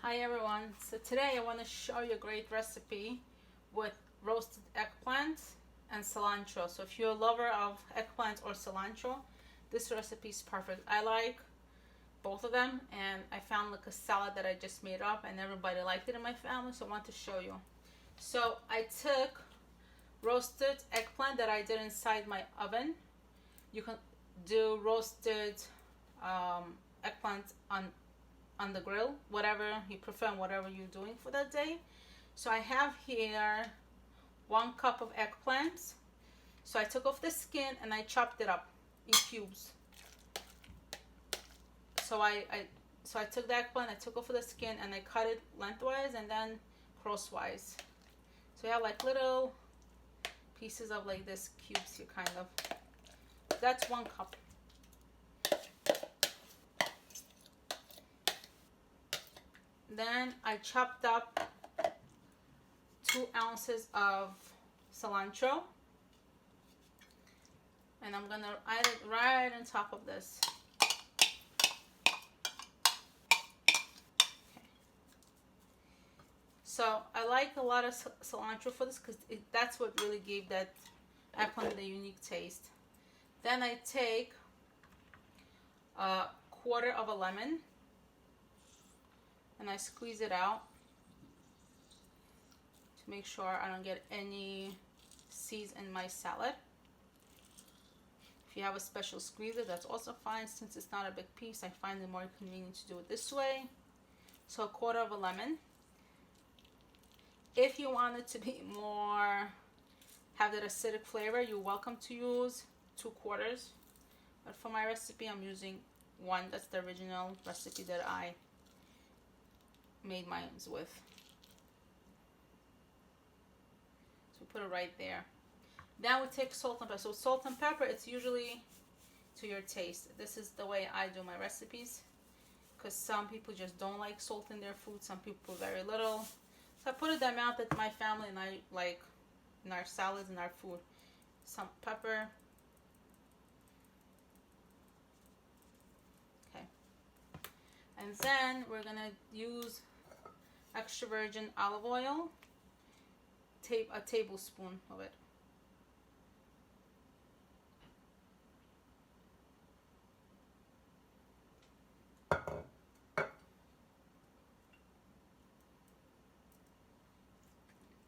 Hi everyone, so today I want to show you a great recipe with roasted eggplant and cilantro. So if you're a lover of eggplant or cilantro, this recipe is perfect. I like both of them, and I found like a salad that I just made up and everybody liked it in my family, so I want to show you. So I took roasted eggplant that I did inside my oven. You can do roasted eggplant on the grill, whatever you prefer, whatever you're doing for that day. So I have here 1 cup of eggplant. So I took off the skin and I chopped it up in cubes. So I took the eggplant, I took off the skin, and I cut it lengthwise and then crosswise. So you have like little pieces of like this cubes here, kind of. That's 1 cup. Then I chopped up 2 ounces of cilantro, and I'm gonna add it right on top of this. Okay. So I like a lot of cilantro for this because that's what really gave that eggplant the unique taste. Then I take a 1/4 of a lemon and I squeeze it out to make sure I don't get any seeds in my salad. If you have a special squeezer, that's also fine. Since it's not a big piece, I find it more convenient to do it this way. So a 1/4 of a lemon. If you want it to be more, have that acidic flavor, you're welcome to use 2/4. But for my recipe, I'm using 1. That's the original recipe that I made mine with. So we put it right there. Then we take salt and pepper. So salt and pepper, it's usually to your taste. This is the way I do my recipes, because some people just don't like salt in their food, some people very little. So I put it the amount that my family and I like in our salads and our food. Some pepper. Okay. And then we're gonna use extra virgin olive oil, a tablespoon of it.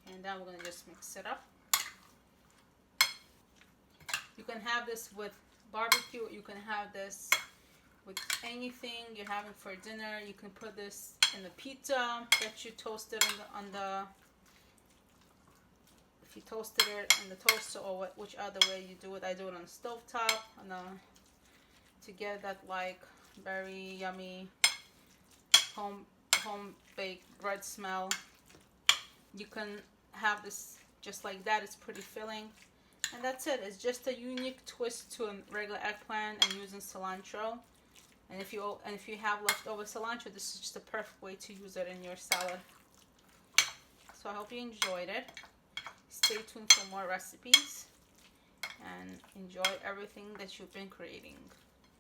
And then we're going to just mix it up. You can have this with barbecue, you can have this with anything you're having for dinner. You can put this in the pizza that you toasted if you toasted it in the toaster, or which other way you do it. I do it on the stove top to get that like very yummy home baked bread smell. You can have this just like that. It's pretty filling, and that's it. It's just a unique twist to a regular eggplant and using cilantro. And if you have leftover cilantro, this is just the perfect way to use it in your salad. So I hope you enjoyed it. Stay tuned for more recipes and enjoy everything that you've been creating.